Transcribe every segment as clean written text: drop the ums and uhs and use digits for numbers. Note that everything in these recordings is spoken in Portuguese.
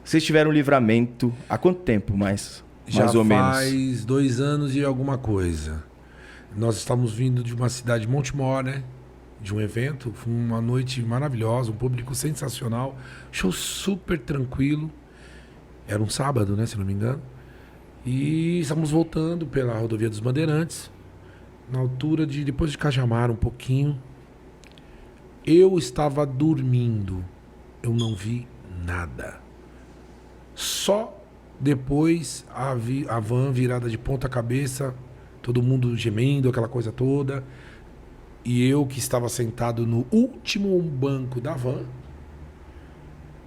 Vocês tiveram livramento há quanto tempo, mais ou menos? Já faz 2 anos e alguma coisa. Nós estamos vindo de uma cidade de Montemor, né? De um evento. Foi uma noite maravilhosa, um público sensacional. Show super tranquilo. Era um sábado, né? Se não me engano. E estamos voltando pela Rodovia dos Bandeirantes. Na altura de... Depois de Cajamar um pouquinho. Eu estava dormindo. Eu não vi nada. Só depois a van virada de ponta cabeça, todo mundo gemendo, aquela coisa toda. E eu que estava sentado no último banco da van,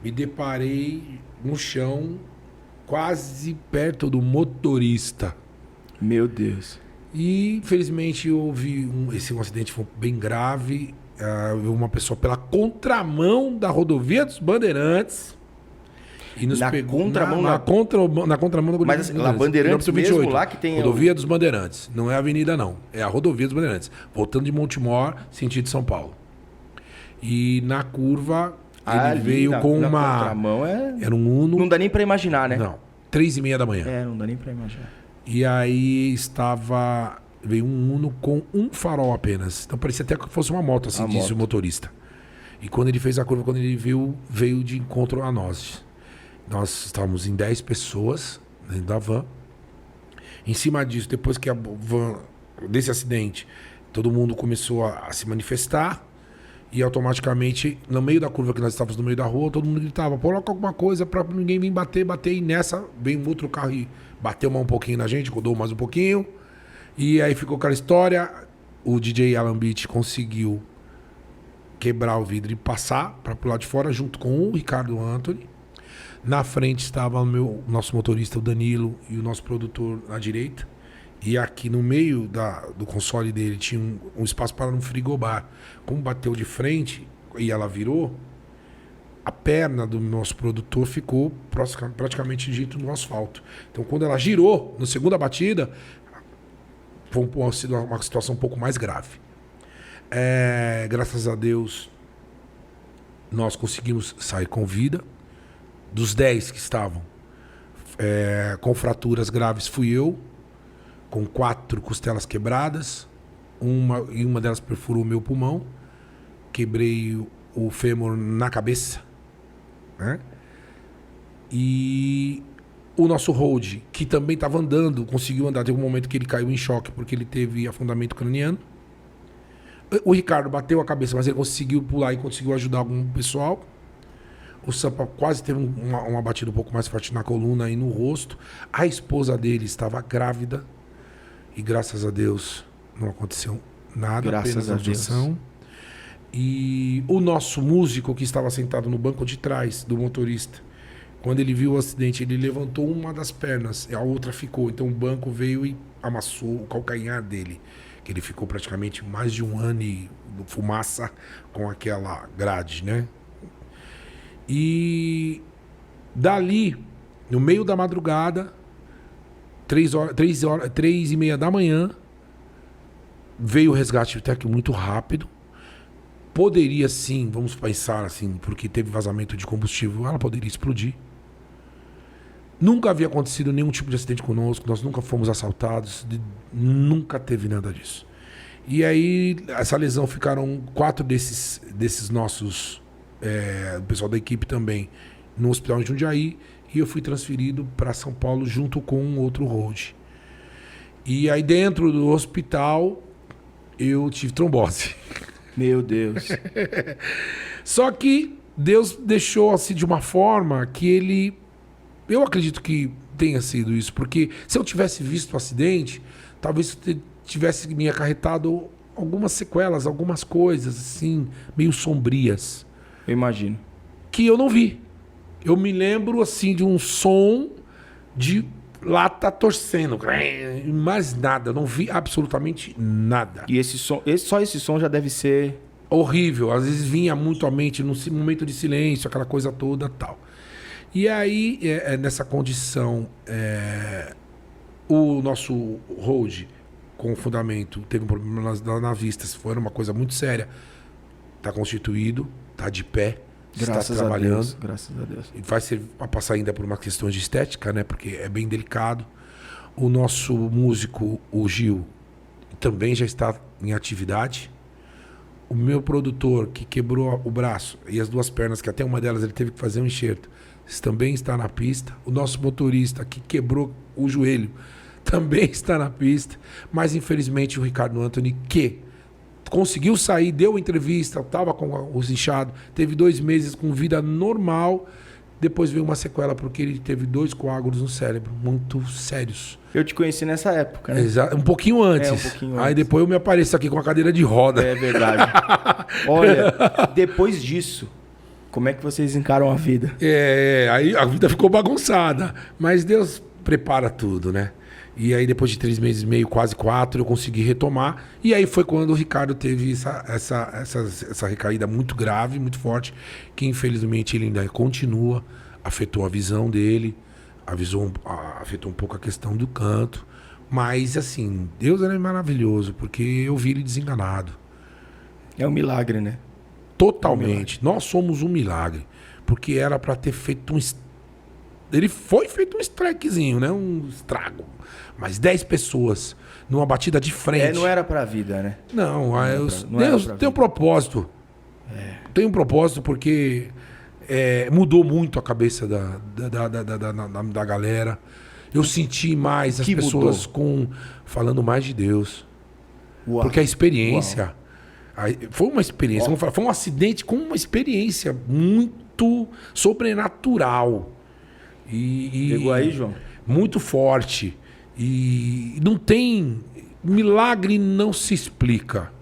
me deparei no chão, quase perto do motorista. Meu Deus. E infelizmente houve esse acidente foi bem grave. Uma pessoa pela contramão da Rodovia dos Bandeirantes. E nos Na pegou contramão, na contramão da Mas a Bandeirantes mesmo lá que tem... Rodovia dos Bandeirantes. Não é a avenida, não. É a Rodovia dos Bandeirantes. Voltando de Montemor, sentido São Paulo. E na curva, ele veio com uma... contramão Era um Uno... Não dá nem pra imaginar, né? Não. 3h30 da manhã. Não dá nem pra imaginar. E aí veio um Uno com um farol apenas. Então parecia até que fosse uma moto, assim, disse o motorista. E quando ele fez a curva, quando ele viu, veio de encontro a nós. Nós estávamos em 10 pessoas dentro da van. Em cima disso, depois que a van, desse acidente, todo mundo começou a se manifestar. E automaticamente, no meio da curva que nós estávamos no meio da rua, todo mundo gritava, coloca alguma coisa para ninguém vir bater. E nessa, veio um outro carro e bateu mais um pouquinho na gente, rodou mais um pouquinho. E aí ficou aquela história. O DJ Alan Beach conseguiu quebrar o vidro e passar para pro lado de fora, junto com o Ricardo Anthony. Na frente estava o nosso motorista, o Danilo, e o nosso produtor à direita. E aqui no meio do console dele tinha um espaço para um frigobar. Como bateu de frente e ela virou, a perna do nosso produtor ficou praticamente dito no asfalto. Então quando ela girou, na segunda batida, foi uma situação um pouco mais grave. Graças a Deus, nós conseguimos sair com vida. Dos 10 que estavam com fraturas graves, fui eu, com 4 costelas quebradas. Uma delas perfurou o meu pulmão. Quebrei o fêmur na cabeça. Né? E o nosso road, que também estava andando, conseguiu andar. Teve um momento que ele caiu em choque, porque ele teve afundamento craniano. O Ricardo bateu a cabeça, mas ele conseguiu pular e conseguiu ajudar algum pessoal. O Sampa quase teve uma batida um pouco mais forte na coluna e no rosto. A esposa dele estava grávida. E graças a Deus não aconteceu nada. Graças a Deus. E o nosso músico que estava sentado no banco de trás do motorista, quando ele viu o acidente, ele levantou uma das pernas e a outra ficou. Então o banco veio e amassou o calcanhar dele. Que ele ficou praticamente mais de 1 ano e fumaça com aquela grade, né? E dali, no meio da madrugada, 3h30 da manhã, veio o resgate técnico muito rápido. Poderia sim, vamos pensar assim, porque teve vazamento de combustível, ela poderia explodir. Nunca havia acontecido nenhum tipo de acidente conosco, nós nunca fomos assaltados, nunca teve nada disso. E aí, essa lesão, ficaram 4 desses nossos... o pessoal da equipe também no hospital em Jundiaí, e eu fui transferido para São Paulo junto com um outro road. E aí dentro do hospital eu tive trombose. Meu Deus. Só que Deus deixou assim de uma forma que eu acredito que tenha sido isso, porque se eu tivesse visto o acidente, talvez tivesse me acarretado algumas sequelas, algumas coisas assim, meio sombrias. Eu imagino. Que eu não vi. Eu me lembro, assim, de um som de lata torcendo. Mais nada. Eu não vi absolutamente nada. E só esse som já deve ser... horrível. Às vezes vinha muito à mente num momento de silêncio, aquela coisa toda tal. E aí, nessa condição, o nosso road com fundamento teve um problema na vista. Foi uma coisa muito séria. Está constituído, está de pé, Graças está trabalhando. A Deus, graças a Deus. E vai ser para passar ainda por uma questão de estética, né? Porque é bem delicado. O nosso músico, o Gil, também já está em atividade. O meu produtor, que quebrou o braço e as duas pernas, que até uma delas ele teve que fazer um enxerto, também está na pista. O nosso motorista, que quebrou o joelho, também está na pista. Mas, infelizmente, o Ricardo Anthony, que conseguiu sair, deu entrevista, estava com os inchados, teve 2 meses com vida normal. Depois veio uma sequela porque ele teve 2 coágulos no cérebro, muito sérios. Eu te conheci nessa época, né? Um pouquinho antes. Um pouquinho antes. Aí depois eu me apareço aqui com a cadeira de roda. É verdade. Olha, depois disso, como é que vocês encaram a vida? Aí a vida ficou bagunçada. Mas Deus prepara tudo, né? E aí depois de 3 meses e meio, quase 4, eu consegui retomar. E aí foi quando o Ricardo teve essa recaída muito grave, muito forte, que infelizmente ele ainda continua, afetou a visão dele, afetou um pouco a questão do canto. Mas assim, Deus é maravilhoso, porque eu vi ele desenganado. É um milagre, né? Totalmente. Nós somos um milagre. Porque era para ter feito Ele foi feito um strikezinho, né? Um estrago. Mas 10 pessoas numa batida de frente. Não era pra vida, né? Não, Deus tem um propósito. Tem um propósito porque mudou muito a cabeça da galera. Eu senti mais as pessoas falando mais de Deus. Uau. Porque a experiência... Foi uma experiência, vamos falar, foi um acidente com uma experiência muito sobrenatural. Pegou aí, João? Muito forte. E não tem... Milagre não se explica.